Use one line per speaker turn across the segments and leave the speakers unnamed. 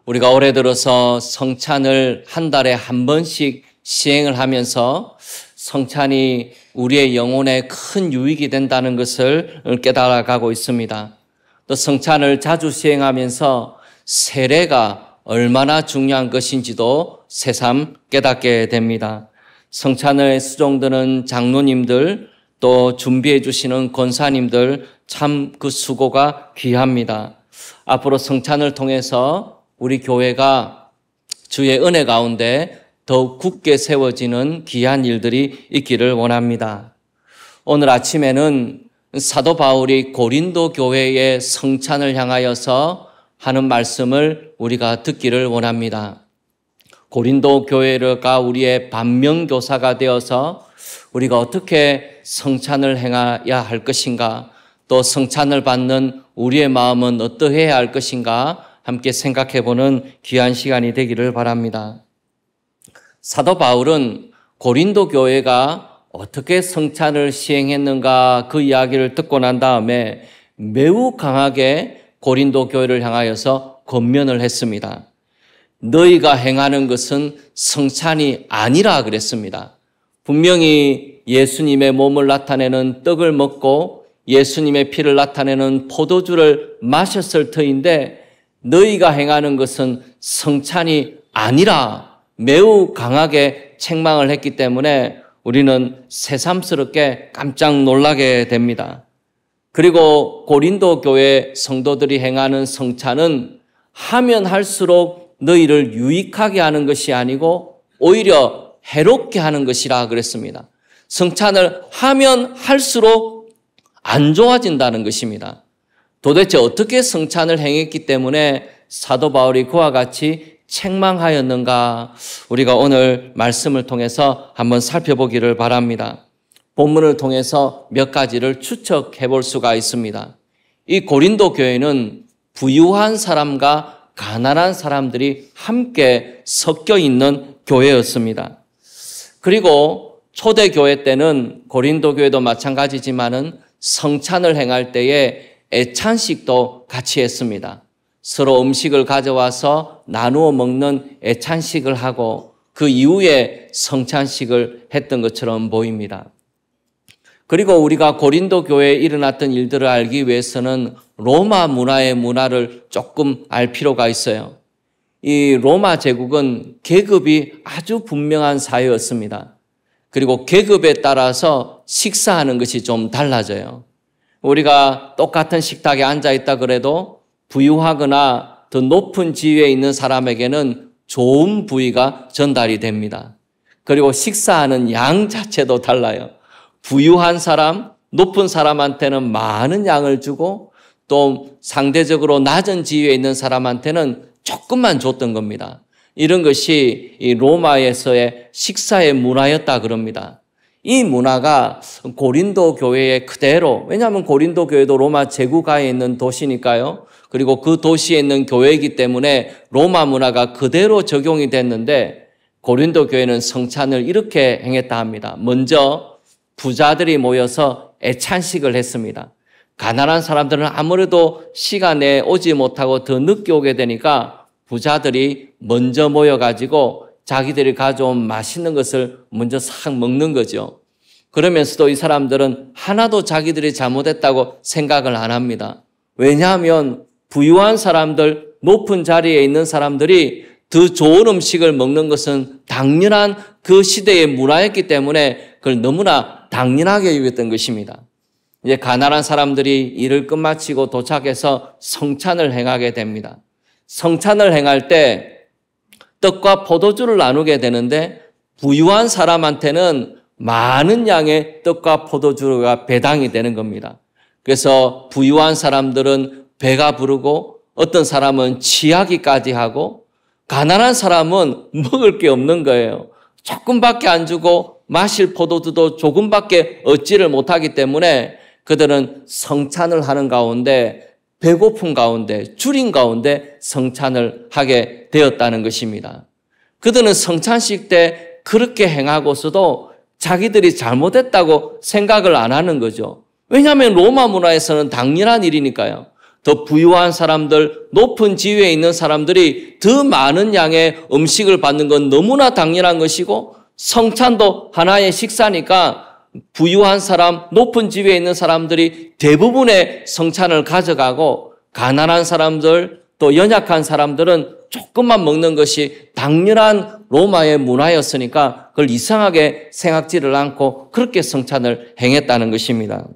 우리가 올해 들어서 성찬을 한 달에 한 번씩 시행을 하면서 성찬이 우리의 영혼에 큰 유익이 된다는 것을 깨달아가고 있습니다. 또 성찬을 자주 시행하면서 세례가 얼마나 중요한 것인지도 새삼 깨닫게 됩니다. 성찬을 수종드는 장로님들, 또 준비해 주시는 권사님들 참 그 수고가 귀합니다. 앞으로 성찬을 통해서 우리 교회가 주의 은혜 가운데 더욱 굳게 세워지는 귀한 일들이 있기를 원합니다. 오늘 아침에는 사도 바울이 고린도 교회의 성찬을 향하여서 하는 말씀을 우리가 듣기를 원합니다. 고린도 교회가 우리의 반면교사가 되어서 우리가 어떻게 성찬을 행해야 할 것인가, 또 성찬을 받는 우리의 마음은 어떠해야 할 것인가 함께 생각해보는 귀한 시간이 되기를 바랍니다. 사도 바울은 고린도 교회가 어떻게 성찬을 시행했는가 그 이야기를 듣고 난 다음에 매우 강하게 고린도 교회를 향하여서 권면을 했습니다. 너희가 행하는 것은 성찬이 아니라 그랬습니다. 분명히 예수님의 몸을 나타내는 떡을 먹고 예수님의 피를 나타내는 포도주를 마셨을 터인데 너희가 행하는 것은 성찬이 아니라 매우 강하게 책망을 했기 때문에 우리는 새삼스럽게 깜짝 놀라게 됩니다. 그리고 고린도 교회 성도들이 행하는 성찬은 하면 할수록 너희를 유익하게 하는 것이 아니고 오히려 해롭게 하는 것이라 그랬습니다. 성찬을 하면 할수록 안 좋아진다는 것입니다. 도대체 어떻게 성찬을 행했기 때문에 사도 바울이 그와 같이 책망하였는가 우리가 오늘 말씀을 통해서 한번 살펴보기를 바랍니다. 본문을 통해서 몇 가지를 추측해 볼 수가 있습니다. 이 고린도 교회는 부유한 사람과 가난한 사람들이 함께 섞여 있는 교회였습니다. 그리고 초대교회 때는 고린도 교회도 마찬가지지만은 성찬을 행할 때에 애찬식도 같이 했습니다. 서로 음식을 가져와서 나누어 먹는 애찬식을 하고 그 이후에 성찬식을 했던 것처럼 보입니다. 그리고 우리가 고린도 교회에 일어났던 일들을 알기 위해서는 로마 문화를 조금 알 필요가 있어요. 이 로마 제국은 계급이 아주 분명한 사회였습니다. 그리고 계급에 따라서 식사하는 것이 좀 달라져요. 우리가 똑같은 식탁에 앉아 있다 그래도 부유하거나 더 높은 지위에 있는 사람에게는 좋은 부위가 전달이 됩니다. 그리고 식사하는 양 자체도 달라요. 부유한 사람, 높은 사람한테는 많은 양을 주고 또 상대적으로 낮은 지위에 있는 사람한테는 조금만 줬던 겁니다. 이런 것이 이 로마에서의 식사의 문화였다 그럽니다. 이 문화가 고린도 교회에 그대로, 왜냐하면 고린도 교회도 로마 제국하에 있는 도시니까요. 그리고 그 도시에 있는 교회이기 때문에 로마 문화가 그대로 적용이 됐는데 고린도 교회는 성찬을 이렇게 행했다 합니다. 먼저 부자들이 모여서 애찬식을 했습니다. 가난한 사람들은 아무래도 시간에 오지 못하고 더 늦게 오게 되니까 부자들이 먼저 모여가지고 자기들이 가져온 맛있는 것을 먼저 싹 먹는 거죠. 그러면서도 이 사람들은 하나도 자기들이 잘못했다고 생각을 안 합니다. 왜냐하면 부유한 사람들, 높은 자리에 있는 사람들이 더 좋은 음식을 먹는 것은 당연한 그 시대의 문화였기 때문에 그걸 너무나 당연하게 여겼던 것입니다. 이제 가난한 사람들이 일을 끝마치고 도착해서 성찬을 행하게 됩니다. 성찬을 행할 때 떡과 포도주를 나누게 되는데 부유한 사람한테는 많은 양의 떡과 포도주가 배당이 되는 겁니다. 그래서 부유한 사람들은 배가 부르고 어떤 사람은 취하기까지 하고 가난한 사람은 먹을 게 없는 거예요. 조금밖에 안 주고 마실 포도주도 조금밖에 얻지를 못하기 때문에 그들은 성찬을 하는 가운데 배고픈 가운데 줄인 가운데 성찬을 하게 되었다는 것입니다. 그들은 성찬식 때 그렇게 행하고서도 자기들이 잘못했다고 생각을 안 하는 거죠. 왜냐하면 로마 문화에서는 당연한 일이니까요. 더 부유한 사람들, 높은 지위에 있는 사람들이 더 많은 양의 음식을 받는 건 너무나 당연한 것이고, 성찬도 하나의 식사니까 부유한 사람, 높은 지위에 있는 사람들이 대부분의 성찬을 가져가고, 가난한 사람들, 또 연약한 사람들은 조금만 먹는 것이 당연한 로마의 문화였으니까 그걸 이상하게 생각지를 않고 그렇게 성찬을 행했다는 것입니다.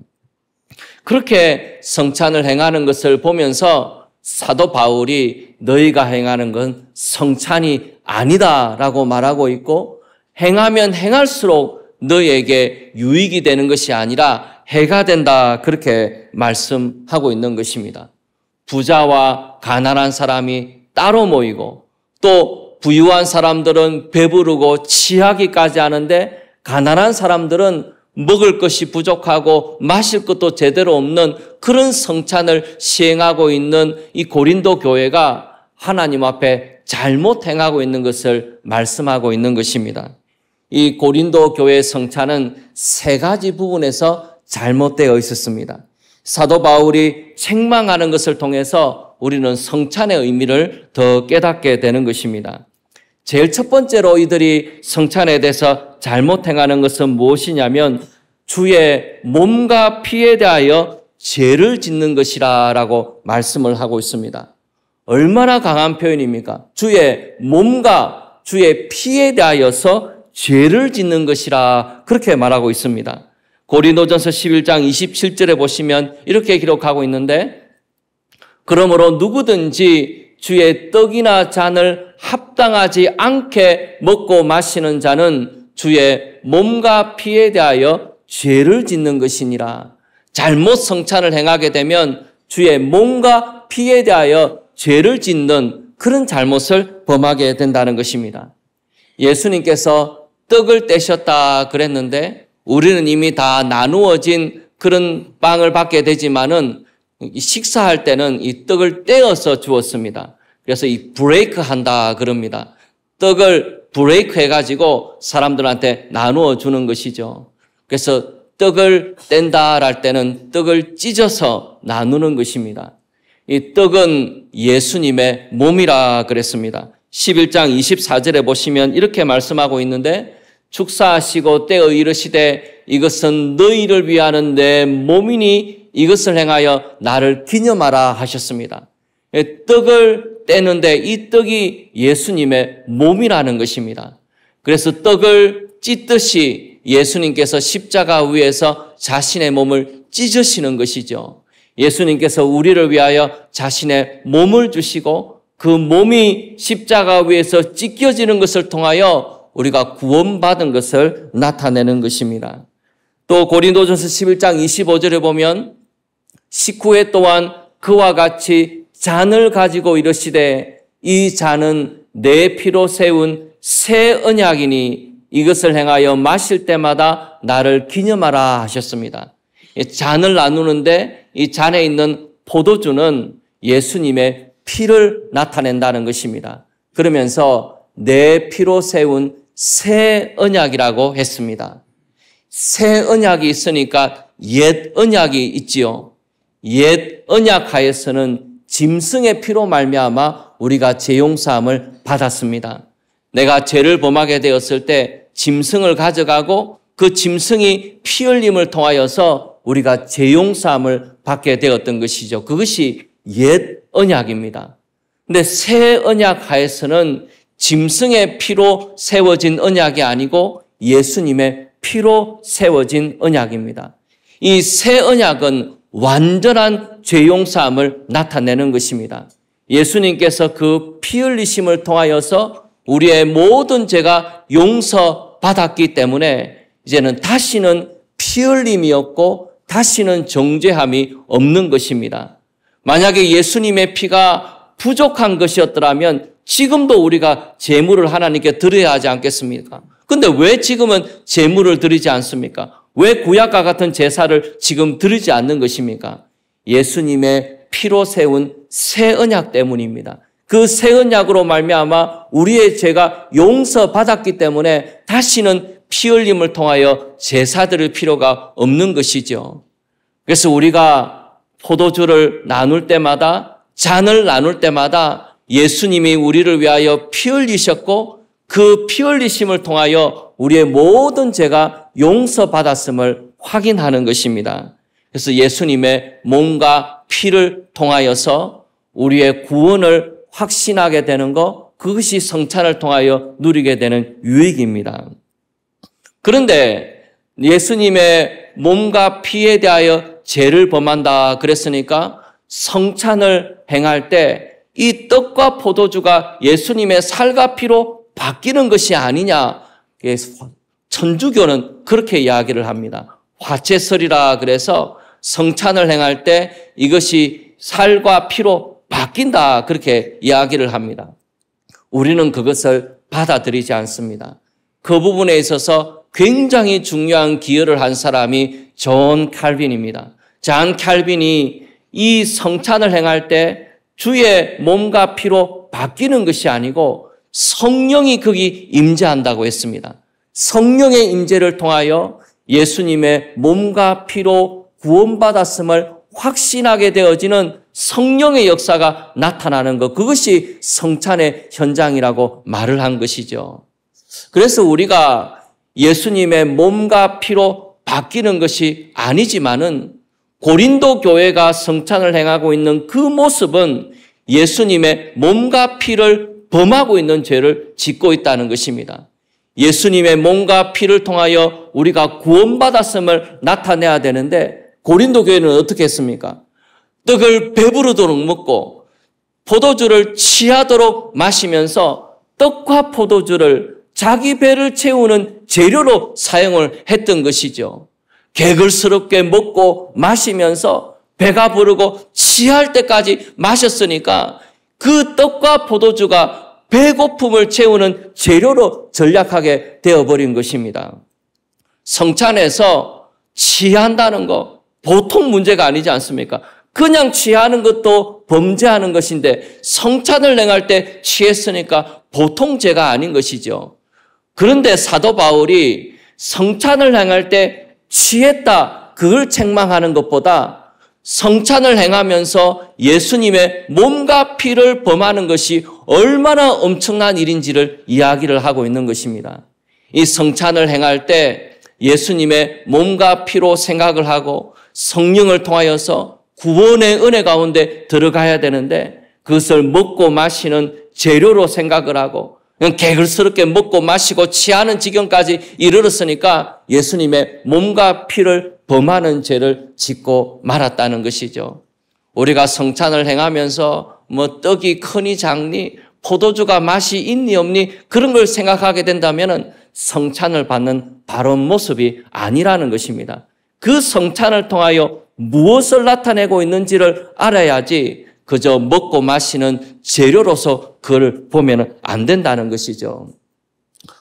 그렇게 성찬을 행하는 것을 보면서 사도 바울이 너희가 행하는 건 성찬이 아니다라고 말하고 있고, 행하면 행할수록 너희에게 유익이 되는 것이 아니라 해가 된다, 그렇게 말씀하고 있는 것입니다. 부자와 가난한 사람이 따로 모이고, 또 부유한 사람들은 배부르고 취하기까지 하는데 가난한 사람들은 먹을 것이 부족하고 마실 것도 제대로 없는 그런 성찬을 시행하고 있는 이 고린도 교회가 하나님 앞에 잘못 행하고 있는 것을 말씀하고 있는 것입니다. 이 고린도 교회의 성찬은 세 가지 부분에서 잘못되어 있었습니다. 사도 바울이 책망하는 것을 통해서 우리는 성찬의 의미를 더 깨닫게 되는 것입니다. 제일 첫 번째로 이들이 성찬에 대해서 잘못 행하는 것은 무엇이냐면 주의 몸과 피에 대하여 죄를 짓는 것이라고 말씀을 하고 있습니다. 얼마나 강한 표현입니까? 주의 몸과 주의 피에 대하여서 죄를 짓는 것이라, 그렇게 말하고 있습니다. 고린도전서 11장 27절에 보시면 이렇게 기록하고 있는데, 그러므로 누구든지 주의 떡이나 잔을 합당하지 않게 먹고 마시는 자는 주의 몸과 피에 대하여 죄를 짓는 것이니라. 잘못 성찬을 행하게 되면 주의 몸과 피에 대하여 죄를 짓는 그런 잘못을 범하게 된다는 것입니다. 예수님께서 떡을 떼셨다 그랬는데 우리는 이미 다 나누어진 그런 빵을 받게 되지만은 식사할 때는 이 떡을 떼어서 주었습니다. 그래서 이 브레이크 한다 그럽니다. 떡을 브레이크 해가지고 사람들한테 나누어 주는 것이죠. 그래서 떡을 뗀다 할 때는 떡을 찢어서 나누는 것입니다. 이 떡은 예수님의 몸이라 그랬습니다. 11장 24절에 보시면 이렇게 말씀하고 있는데, 축사하시고 떼어 이르시되 이것은 너희를 위하는 내 몸이니 이것을 행하여 나를 기념하라 하셨습니다. 떡을 떼는데 이 떡이 예수님의 몸이라는 것입니다. 그래서 떡을 찢듯이 예수님께서 십자가 위에서 자신의 몸을 찢으시는 것이죠. 예수님께서 우리를 위하여 자신의 몸을 주시고 그 몸이 십자가 위에서 찢겨지는 것을 통하여 우리가 구원받은 것을 나타내는 것입니다. 또 고린도전서 11장 25절에 보면 식후에 또한 그와 같이 잔을 가지고 이르시되 이 잔은 내 피로 세운 새 언약이니 이것을 행하여 마실 때마다 나를 기념하라 하셨습니다. 잔을 나누는데 이 잔에 있는 포도주는 예수님의 피를 나타낸다는 것입니다. 그러면서 내 피로 세운 새 언약이라고 했습니다. 새 언약이 있으니까 옛 언약이 있지요. 옛 언약 하에서는 짐승의 피로 말미암아 우리가 죄 용서함을 받았습니다. 내가 죄를 범하게 되었을 때 짐승을 가져가고 그 짐승이 피 흘림을 통하여서 우리가 죄 용서함을 받게 되었던 것이죠. 그것이 옛 언약입니다. 근데 새 언약 하에서는 짐승의 피로 세워진 언약이 아니고 예수님의 피로 세워진 언약입니다. 이 새 언약은 완전한 죄 용서함을 나타내는 것입니다. 예수님께서 그 피 흘리심을 통하여서 우리의 모든 죄가 용서받았기 때문에 이제는 다시는 피 흘림이 없고 다시는 정죄함이 없는 것입니다. 만약에 예수님의 피가 부족한 것이었더라면 지금도 우리가 제물을 하나님께 드려야 하지 않겠습니까? 근데 왜 지금은 제물을 드리지 않습니까? 왜 구약과 같은 제사를 지금 드리지 않는 것입니까? 예수님의 피로 세운 새 언약 때문입니다. 그 새 언약으로 말미암아 우리의 죄가 용서받았기 때문에 다시는 피 흘림을 통하여 제사 드릴 필요가 없는 것이죠. 그래서 우리가 포도주를 나눌 때마다, 잔을 나눌 때마다 예수님이 우리를 위하여 피 흘리셨고 그 피 흘리심을 통하여 우리의 모든 죄가 용서받았음을 확인하는 것입니다. 그래서 예수님의 몸과 피를 통하여서 우리의 구원을 확신하게 되는 것, 그것이 성찬을 통하여 누리게 되는 유익입니다. 그런데 예수님의 몸과 피에 대하여 죄를 범한다 그랬으니까 성찬을 행할 때 이 떡과 포도주가 예수님의 살과 피로 바뀌는 것이 아니냐. 천주교는 그렇게 이야기를 합니다. 화채설이라 그래서 성찬을 행할 때 이것이 살과 피로 바뀐다 그렇게 이야기를 합니다. 우리는 그것을 받아들이지 않습니다. 그 부분에 있어서 굉장히 중요한 기여를 한 사람이 존 칼빈입니다. 존 칼빈이 이 성찬을 행할 때 주의 몸과 피로 바뀌는 것이 아니고 성령이 거기 임재한다고 했습니다. 성령의 임재를 통하여 예수님의 몸과 피로 구원받았음을 확신하게 되어지는 성령의 역사가 나타나는 것, 그것이 성찬의 현장이라고 말을 한 것이죠. 그래서 우리가 예수님의 몸과 피로 바뀌는 것이 아니지만은 고린도 교회가 성찬을 행하고 있는 그 모습은 예수님의 몸과 피를 범하고 있는 죄를 짓고 있다는 것입니다. 예수님의 몸과 피를 통하여 우리가 구원받았음을 나타내야 되는데 고린도 교회는 어떻게 했습니까? 떡을 배부르도록 먹고 포도주를 취하도록 마시면서 떡과 포도주를 자기 배를 채우는 재료로 사용을 했던 것이죠. 개걸스럽게 먹고 마시면서 배가 부르고 취할 때까지 마셨으니까 그 떡과 포도주가 배고픔을 채우는 재료로 전락하게 되어버린 것입니다. 성찬에서 취한다는 거 보통 문제가 아니지 않습니까? 그냥 취하는 것도 범죄하는 것인데 성찬을 행할 때 취했으니까 보통 죄가 아닌 것이죠. 그런데 사도 바울이 성찬을 행할 때 취했다, 그걸 책망하는 것보다 성찬을 행하면서 예수님의 몸과 피를 범하는 것이 얼마나 엄청난 일인지를 이야기를 하고 있는 것입니다. 이 성찬을 행할 때 예수님의 몸과 피로 생각을 하고 성령을 통하여서 구원의 은혜 가운데 들어가야 되는데 그것을 먹고 마시는 재료로 생각을 하고 그냥 개걸스럽게 먹고 마시고 취하는 지경까지 이르렀으니까 예수님의 몸과 피를 범하는 죄를 짓고 말았다는 것이죠. 우리가 성찬을 행하면서 뭐 떡이 크니 작니 포도주가 맛이 있니 없니 그런 걸 생각하게 된다면 성찬을 받는 바른 모습이 아니라는 것입니다. 그 성찬을 통하여 무엇을 나타내고 있는지를 알아야지 그저 먹고 마시는 재료로서 그걸 보면 안 된다는 것이죠.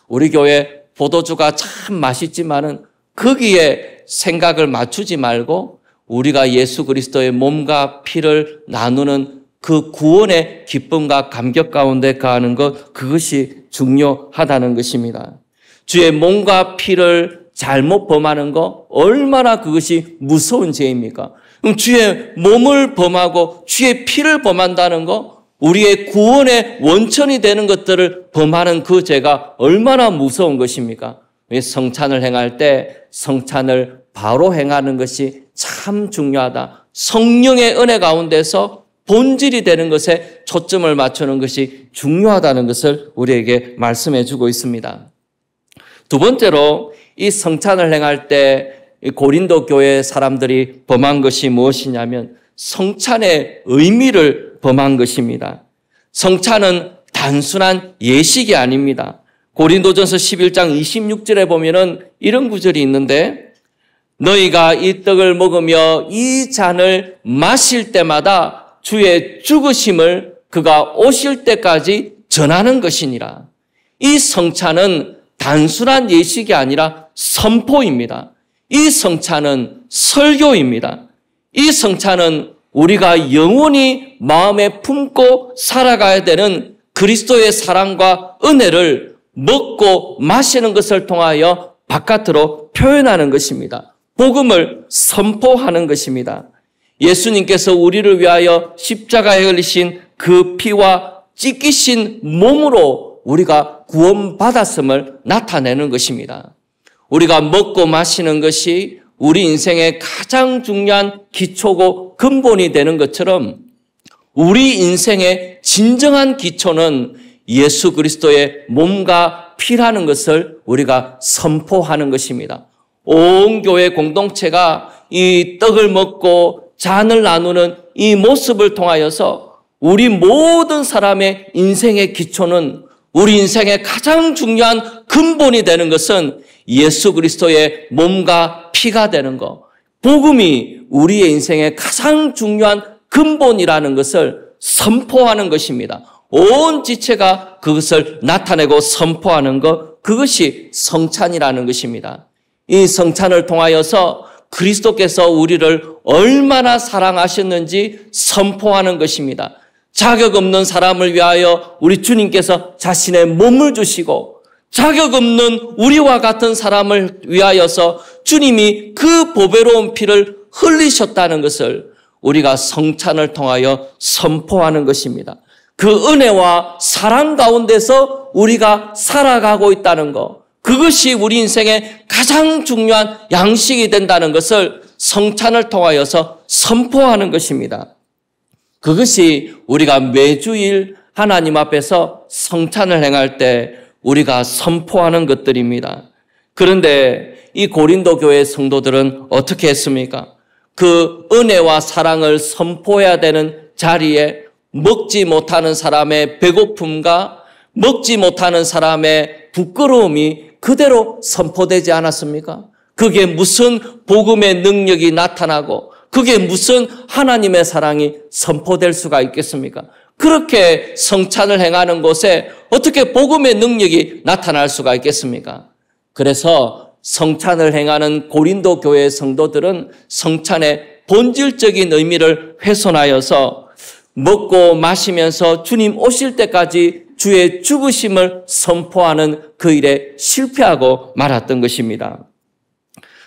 우리 교회 포도주가 참 맛있지만은 거기에 생각을 맞추지 말고 우리가 예수 그리스도의 몸과 피를 나누는 그 구원의 기쁨과 감격 가운데 가는 것, 그것이 중요하다는 것입니다. 주의 몸과 피를 잘못 범하는 거 얼마나 그것이 무서운 죄입니까? 그럼 주의 몸을 범하고 주의 피를 범한다는 거, 우리의 구원의 원천이 되는 것들을 범하는 그 죄가 얼마나 무서운 것입니까? 성찬을 행할 때 성찬을 바로 행하는 것이 참 중요하다. 성령의 은혜 가운데서 본질이 되는 것에 초점을 맞추는 것이 중요하다는 것을 우리에게 말씀해 주고 있습니다. 두 번째로 이 성찬을 행할 때 고린도 교회 사람들이 범한 것이 무엇이냐면 성찬의 의미를 범한 것입니다. 성찬은 단순한 예식이 아닙니다. 고린도전서 11장 26절에 보면은 이런 구절이 있는데 너희가 이 떡을 먹으며 이 잔을 마실 때마다 주의 죽으심을 그가 오실 때까지 전하는 것이니라. 이 성찬은 단순한 예식이 아니라 선포입니다. 이 성찬은 설교입니다. 이 성찬은 우리가 영원히 마음에 품고 살아가야 되는 그리스도의 사랑과 은혜를 먹고 마시는 것을 통하여 바깥으로 표현하는 것입니다. 복음을 선포하는 것입니다. 예수님께서 우리를 위하여 십자가에 흘리신 그 피와 찢기신 몸으로 우리가 구원받았음을 나타내는 것입니다. 우리가 먹고 마시는 것이 우리 인생의 가장 중요한 기초고 근본이 되는 것처럼 우리 인생의 진정한 기초는 예수 그리스도의 몸과 피라는 것을 우리가 선포하는 것입니다. 온 교회 공동체가 이 떡을 먹고 잔을 나누는 이 모습을 통하여서 우리 모든 사람의 인생의 기초는 우리 인생의 가장 중요한 근본이 되는 것은 예수 그리스도의 몸과 피가 되는 것. 복음이 우리의 인생의 가장 중요한 근본이라는 것을 선포하는 것입니다. 온 지체가 그것을 나타내고 선포하는 것, 그것이 성찬이라는 것입니다. 이 성찬을 통하여서 그리스도께서 우리를 얼마나 사랑하셨는지 선포하는 것입니다. 자격 없는 사람을 위하여 우리 주님께서 자신의 몸을 주시고 자격 없는 우리와 같은 사람을 위하여서 주님이 그 보배로운 피를 흘리셨다는 것을 우리가 성찬을 통하여 선포하는 것입니다. 그 은혜와 사랑 가운데서 우리가 살아가고 있다는 것, 그것이 우리 인생의 가장 중요한 양식이 된다는 것을 성찬을 통하여서 선포하는 것입니다. 그것이 우리가 매주일 하나님 앞에서 성찬을 행할 때 우리가 선포하는 것들입니다. 그런데 이 고린도 교회 성도들은 어떻게 했습니까? 그 은혜와 사랑을 선포해야 되는 자리에 먹지 못하는 사람의 배고픔과 먹지 못하는 사람의 부끄러움이 그대로 선포되지 않았습니까? 그게 무슨 복음의 능력이 나타나고 그게 무슨 하나님의 사랑이 선포될 수가 있겠습니까? 그렇게 성찬을 행하는 곳에 어떻게 복음의 능력이 나타날 수가 있겠습니까? 그래서 성찬을 행하는 고린도 교회 성도들은 성찬의 본질적인 의미를 훼손하여서 먹고 마시면서 주님 오실 때까지 주의 죽으심을 선포하는 그 일에 실패하고 말았던 것입니다.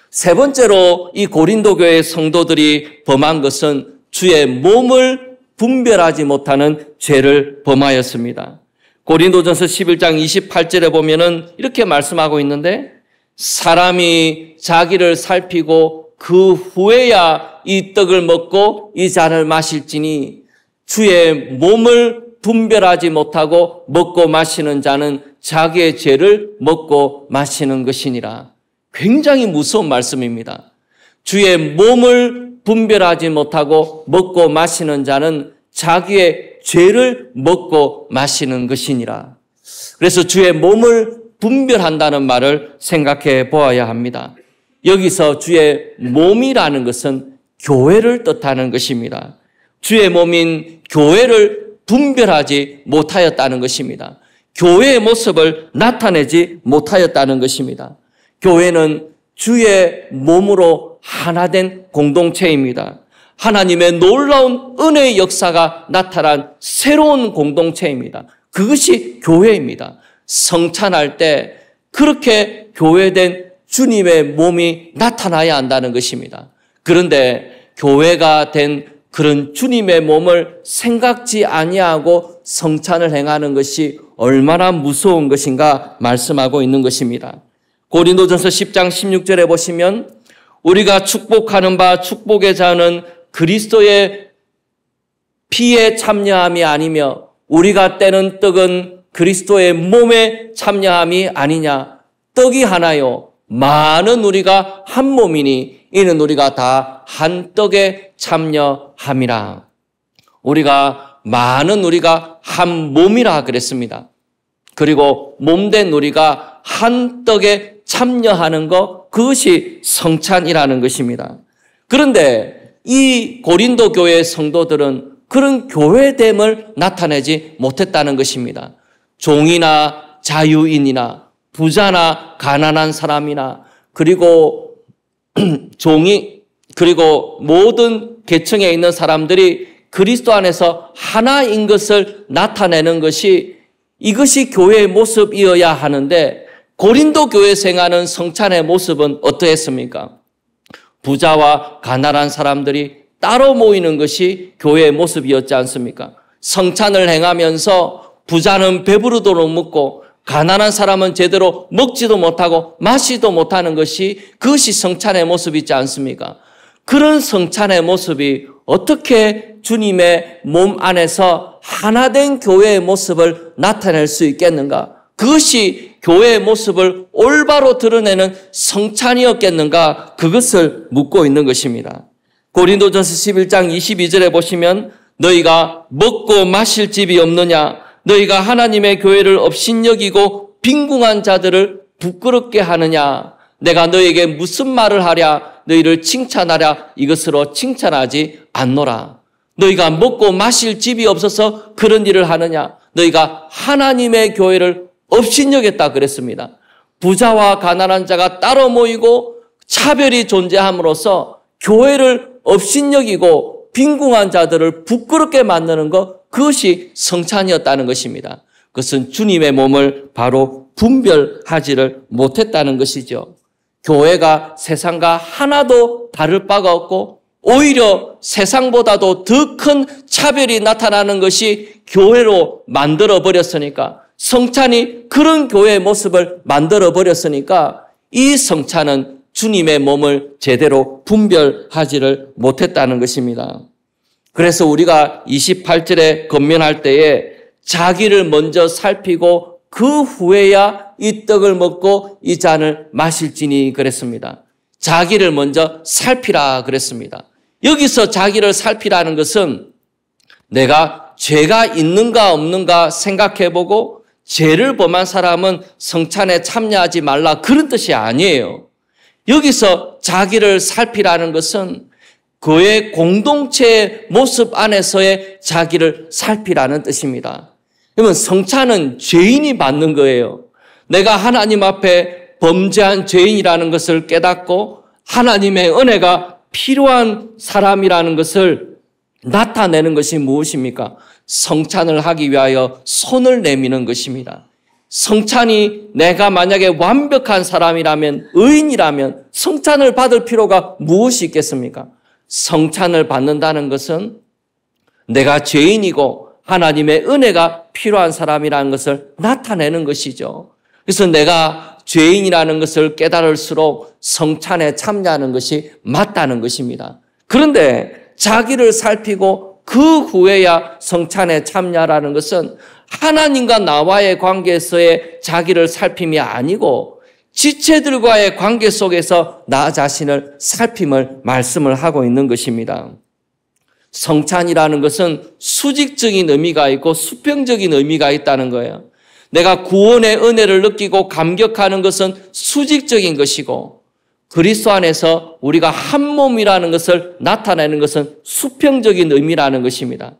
세 번째로 이 고린도 교회 성도들이 범한 것은 주의 몸을 분별하지 못하는 죄를 범하였습니다. 고린도전서 11장 28절에 보면은 이렇게 말씀하고 있는데 사람이 자기를 살피고 그 후에야 이 떡을 먹고 이 잔을 마실지니 주의 몸을 분별하지 못하고 먹고 마시는 자는 자기의 죄를 먹고 마시는 것이니라. 굉장히 무서운 말씀입니다. 주의 몸을 분별하지 못하고 먹고 마시는 자는 자기의 죄를 먹고 마시는 것이니라. 그래서 주의 몸을 분별한다는 말을 생각해 보아야 합니다. 여기서 주의 몸이라는 것은 교회를 뜻하는 것입니다. 주의 몸인 교회를 분별하지 못하였다는 것입니다. 교회의 모습을 나타내지 못하였다는 것입니다. 교회는 주의 몸으로 하나된 공동체입니다. 하나님의 놀라운 은혜의 역사가 나타난 새로운 공동체입니다. 그것이 교회입니다. 성찬할 때 그렇게 교회된 주님의 몸이 나타나야 한다는 것입니다. 그런데 교회가 된 그런 주님의 몸을 생각지 아니하고 성찬을 행하는 것이 얼마나 무서운 것인가 말씀하고 있는 것입니다. 고린도전서 10장 16절에 보시면 우리가 축복하는 바 축복의 자는 그리스도의 피에 참여함이 아니며 우리가 떼는 떡은 그리스도의 몸에 참여함이 아니냐. 떡이 하나요 많은 우리가 한 몸이니 이는 우리가 다 한 떡에 참여함이라. 우리가 많은 우리가 한 몸이라 그랬습니다. 그리고 몸된 우리가 한 떡에 참여하는 것, 그것이 성찬이라는 것입니다. 그런데 이 고린도 교회 성도들은 그런 교회됨을 나타내지 못했다는 것입니다. 종이나 자유인이나 부자나 가난한 사람이나 그리고 그리고 모든 계층에 있는 사람들이 그리스도 안에서 하나인 것을 나타내는 것이 이것이 교회의 모습이어야 하는데 고린도 교회 생하는 성찬의 모습은 어떠했습니까? 부자와 가난한 사람들이 따로 모이는 것이 교회의 모습이었지 않습니까? 성찬을 행하면서 부자는 배부르도록 먹고 가난한 사람은 제대로 먹지도 못하고 마시도 못하는 그것이 성찬의 모습이지 않습니까? 그런 성찬의 모습이 어떻게 주님의 몸 안에서 하나된 교회의 모습을 나타낼 수 있겠는가? 그것이 교회의 모습을 올바로 드러내는 성찬이었겠는가? 그것을 묻고 있는 것입니다. 고린도전서 11장 22절에 보시면 너희가 먹고 마실 집이 없느냐? 너희가 하나님의 교회를 업신여기고 빈궁한 자들을 부끄럽게 하느냐? 내가 너희에게 무슨 말을 하랴? 너희를 칭찬하랴? 이것으로 칭찬하지 않노라. 너희가 먹고 마실 집이 없어서 그런 일을 하느냐? 너희가 하나님의 교회를 업신여겼다 그랬습니다. 부자와 가난한 자가 따로 모이고 차별이 존재함으로써 교회를 업신여기고 빈궁한 자들을 부끄럽게 만드는 것, 그것이 성찬이었다는 것입니다. 그것은 주님의 몸을 바로 분별하지를 못했다는 것이죠. 교회가 세상과 하나도 다를 바가 없고 오히려 세상보다도 더 큰 차별이 나타나는 것이 교회로 만들어버렸으니까, 성찬이 그런 교회의 모습을 만들어버렸으니까 이 성찬은 주님의 몸을 제대로 분별하지를 못했다는 것입니다. 그래서 우리가 28절에 권면할 때에 자기를 먼저 살피고 그 후에야 이 떡을 먹고 이 잔을 마실지니 그랬습니다. 자기를 먼저 살피라 그랬습니다. 여기서 자기를 살피라는 것은 내가 죄가 있는가 없는가 생각해보고 죄를 범한 사람은 성찬에 참여하지 말라, 그런 뜻이 아니에요. 여기서 자기를 살피라는 것은 교회 공동체의 모습 안에서의 자기를 살피라는 뜻입니다. 그러면 성찬은 죄인이 받는 거예요. 내가 하나님 앞에 범죄한 죄인이라는 것을 깨닫고 하나님의 은혜가 필요한 사람이라는 것을 나타내는 것이 무엇입니까? 성찬을 하기 위하여 손을 내미는 것입니다. 성찬이 내가 만약에 완벽한 사람이라면, 의인이라면 성찬을 받을 필요가 무엇이 있겠습니까? 성찬을 받는다는 것은 내가 죄인이고 하나님의 은혜가 필요한 사람이라는 것을 나타내는 것이죠. 그래서 내가 죄인이라는 것을 깨달을수록 성찬에 참여하는 것이 맞다는 것입니다. 그런데 자기를 살피고 그 후에야 성찬에 참여하라는 것은 하나님과 나와의 관계에서의 자기를 살핌이 아니고 지체들과의 관계 속에서 나 자신을 살핌을 말씀을 하고 있는 것입니다. 성찬이라는 것은 수직적인 의미가 있고 수평적인 의미가 있다는 거예요. 내가 구원의 은혜를 느끼고 감격하는 것은 수직적인 것이고, 그리스도 안에서 우리가 한 몸이라는 것을 나타내는 것은 수평적인 의미라는 것입니다.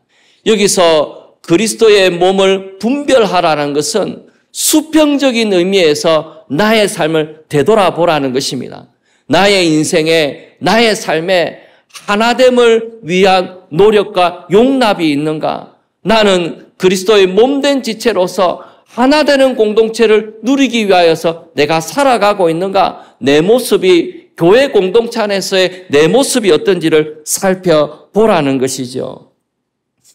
여기서 그리스도의 몸을 분별하라는 것은 수평적인 의미에서 나의 삶을 되돌아보라는 것입니다. 나의 인생에, 나의 삶에 하나됨을 위한 노력과 용납이 있는가? 나는 그리스도의 몸된 지체로서 하나되는 공동체를 누리기 위하여서 내가 살아가고 있는가? 내 모습이, 교회 공동체 안에서의 내 모습이 어떤지를 살펴보라는 것이죠.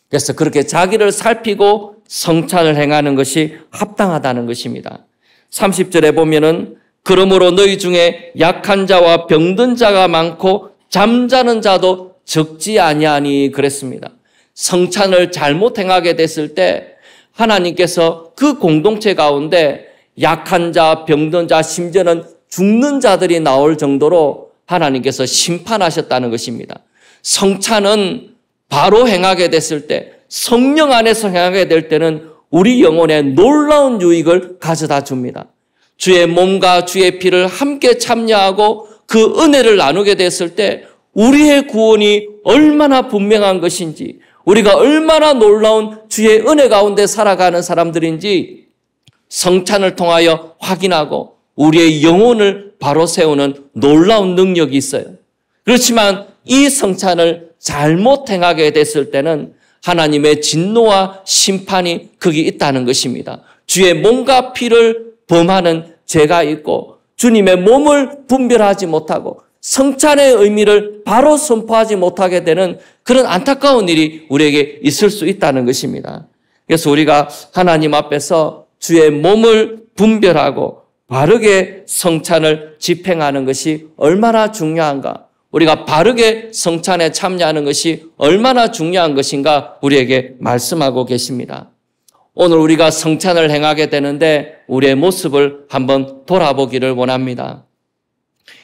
그래서 그렇게 자기를 살피고 성찬을 행하는 것이 합당하다는 것입니다. 30절에 보면은 그러므로 너희 중에 약한 자와 병든 자가 많고 잠자는 자도 적지 아니하니 그랬습니다. 성찬을 잘못 행하게 됐을 때 하나님께서 그 공동체 가운데 약한 자, 병든 자, 심지어는 죽는 자들이 나올 정도로 하나님께서 심판하셨다는 것입니다. 성찬은 바로 행하게 됐을 때, 성령 안에서 행하게 될 때는 우리 영혼에 놀라운 유익을 가져다 줍니다. 주의 몸과 주의 피를 함께 참여하고 그 은혜를 나누게 됐을 때 우리의 구원이 얼마나 분명한 것인지, 우리가 얼마나 놀라운 주의 은혜 가운데 살아가는 사람들인지 성찬을 통하여 확인하고 우리의 영혼을 바로 세우는 놀라운 능력이 있어요. 그렇지만 이 성찬을 잘못 행하게 됐을 때는 하나님의 진노와 심판이 거기 있다는 것입니다. 주의 몸과 피를 범하는 죄가 있고 주님의 몸을 분별하지 못하고 성찬의 의미를 바로 선포하지 못하게 되는 그런 안타까운 일이 우리에게 있을 수 있다는 것입니다. 그래서 우리가 하나님 앞에서 주의 몸을 분별하고 바르게 성찬을 집행하는 것이 얼마나 중요한가, 우리가 바르게 성찬에 참여하는 것이 얼마나 중요한 것인가 우리에게 말씀하고 계십니다. 오늘 우리가 성찬을 행하게 되는데 우리의 모습을 한번 돌아보기를 원합니다.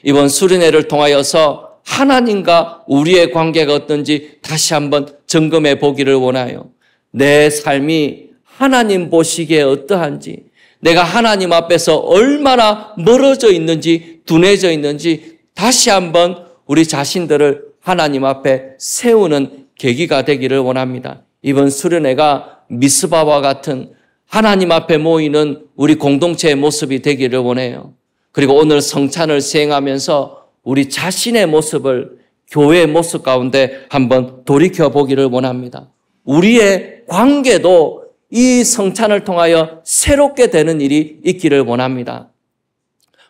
이번 수련회를 통하여서 하나님과 우리의 관계가 어떤지 다시 한번 점검해 보기를 원해요. 내 삶이 하나님 보시기에 어떠한지, 내가 하나님 앞에서 얼마나 멀어져 있는지, 둔해져 있는지 다시 한번 우리 자신들을 하나님 앞에 세우는 계기가 되기를 원합니다. 이번 수련회가 미스바와 같은 하나님 앞에 모이는 우리 공동체의 모습이 되기를 원해요. 그리고 오늘 성찬을 수행하면서 우리 자신의 모습을 교회의 모습 가운데 한번 돌이켜보기를 원합니다. 우리의 관계도 이 성찬을 통하여 새롭게 되는 일이 있기를 원합니다.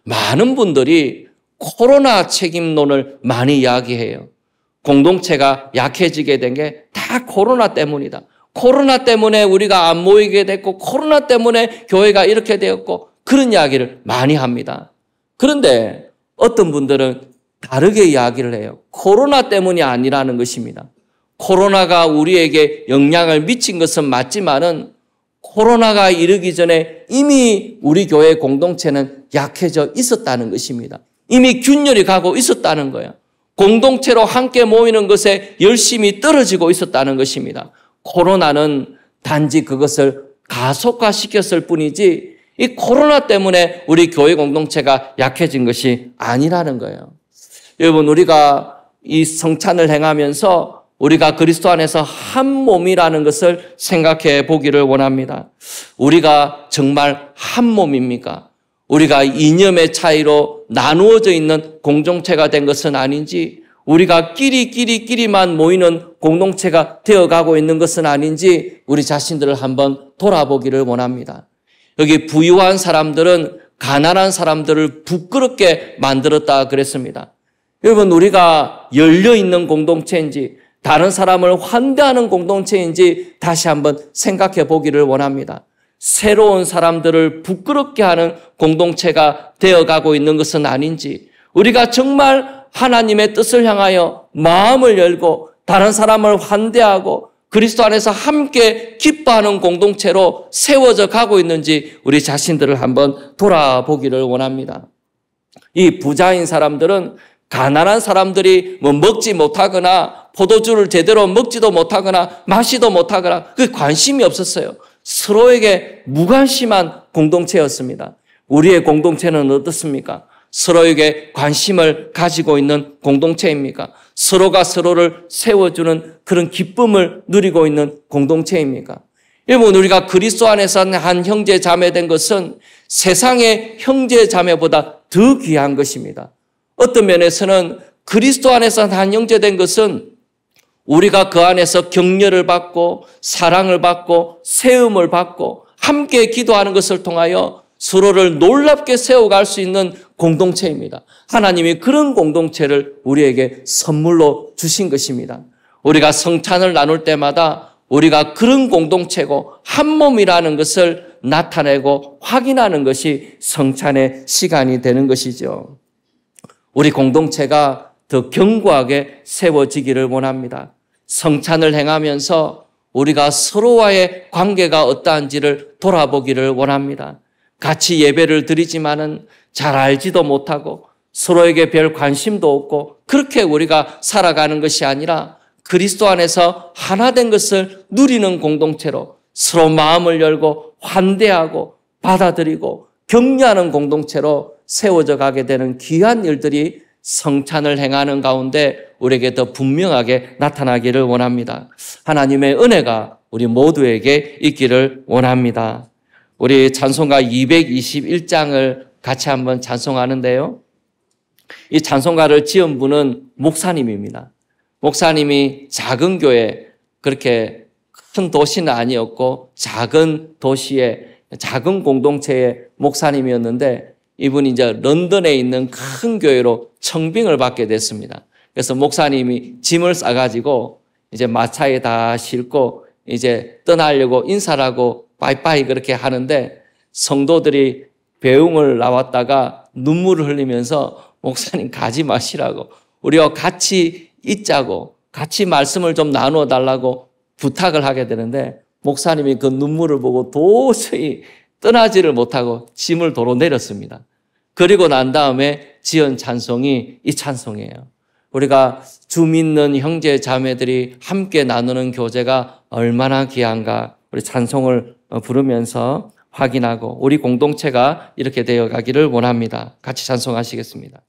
많은 분들이 코로나 책임론을 많이 이야기해요. 공동체가 약해지게 된 게 다 코로나 때문이다. 코로나 때문에 우리가 안 모이게 됐고, 코로나 때문에 교회가 이렇게 되었고, 그런 이야기를 많이 합니다. 그런데 어떤 분들은 다르게 이야기를 해요. 코로나 때문이 아니라는 것입니다. 코로나가 우리에게 영향을 미친 것은 맞지만은 코로나가 이르기 전에 이미 우리 교회 공동체는 약해져 있었다는 것입니다. 이미 균열이 가고 있었다는 거예요. 공동체로 함께 모이는 것에 열심히 떨어지고 있었다는 것입니다. 코로나는 단지 그것을 가속화시켰을 뿐이지 이 코로나 때문에 우리 교회 공동체가 약해진 것이 아니라는 거예요. 여러분, 우리가 이 성찬을 행하면서 우리가 그리스도 안에서 한 몸이라는 것을 생각해 보기를 원합니다. 우리가 정말 한 몸입니까? 우리가 이념의 차이로 나누어져 있는 공동체가 된 것은 아닌지, 우리가 끼리만 모이는 공동체가 되어가고 있는 것은 아닌지 우리 자신들을 한번 돌아보기를 원합니다. 여기 부유한 사람들은 가난한 사람들을 부끄럽게 만들었다 그랬습니다. 여러분, 우리가 열려있는 공동체인지 다른 사람을 환대하는 공동체인지 다시 한번 생각해 보기를 원합니다. 새로운 사람들을 부끄럽게 하는 공동체가 되어가고 있는 것은 아닌지, 우리가 정말 하나님의 뜻을 향하여 마음을 열고 다른 사람을 환대하고 그리스도 안에서 함께 기뻐하는 공동체로 세워져 가고 있는지 우리 자신들을 한번 돌아보기를 원합니다. 이 부자인 사람들은 가난한 사람들이 먹지 못하거나 포도주를 제대로 먹지도 못하거나 마시도 못하거나 그 관심이 없었어요. 서로에게 무관심한 공동체였습니다. 우리의 공동체는 어떻습니까? 서로에게 관심을 가지고 있는 공동체입니까? 서로가 서로를 세워주는 그런 기쁨을 누리고 있는 공동체입니까? 여러분, 우리가 그리스도 안에서 한 형제 자매 된 것은 세상의 형제 자매보다 더 귀한 것입니다. 어떤 면에서는 그리스도 안에서 한 형제 된 것은 우리가 그 안에서 격려를 받고 사랑을 받고 세움을 받고 함께 기도하는 것을 통하여 서로를 놀랍게 세워갈 수 있는 공동체입니다. 하나님이 그런 공동체를 우리에게 선물로 주신 것입니다. 우리가 성찬을 나눌 때마다 우리가 그런 공동체고 한 몸이라는 것을 나타내고 확인하는 것이 성찬의 시간이 되는 것이죠. 우리 공동체가 더 견고하게 세워지기를 원합니다. 성찬을 행하면서 우리가 서로와의 관계가 어떠한지를 돌아보기를 원합니다. 같이 예배를 드리지만은 잘 알지도 못하고 서로에게 별 관심도 없고 그렇게 우리가 살아가는 것이 아니라 그리스도 안에서 하나 된 것을 누리는 공동체로 서로 마음을 열고 환대하고 받아들이고 격려하는 공동체로 세워져 가게 되는 귀한 일들이 성찬을 행하는 가운데 우리에게 더 분명하게 나타나기를 원합니다. 하나님의 은혜가 우리 모두에게 있기를 원합니다. 우리 찬송가 221장을 같이 한번 찬송하는데요. 이 찬송가를 지은 분은 목사님입니다. 목사님이 작은 교회, 그렇게 큰 도시는 아니었고 작은 도시의 작은 공동체의 목사님이었는데 이분이 이제 런던에 있는 큰 교회로 청빙을 받게 됐습니다. 그래서 목사님이 짐을 싸가지고 이제 마차에 다 싣고 이제 떠나려고 인사를 하고 빠이빠이 그렇게 하는데 성도들이 배웅을 나왔다가 눈물을 흘리면서 목사님 가지 마시라고, 우리와 같이 있자고, 같이 말씀을 좀 나누어 달라고 부탁을 하게 되는데 목사님이 그 눈물을 보고 도저히 떠나지를 못하고 짐을 도로 내렸습니다. 그리고 난 다음에 지은 찬송이 이 찬송이에요. 우리가 주 믿는 형제 자매들이 함께 나누는 교제가 얼마나 귀한가, 우리 찬송을 부르면서 확인하고 우리 공동체가 이렇게 되어 가기를 원합니다. 같이 찬송하시겠습니다.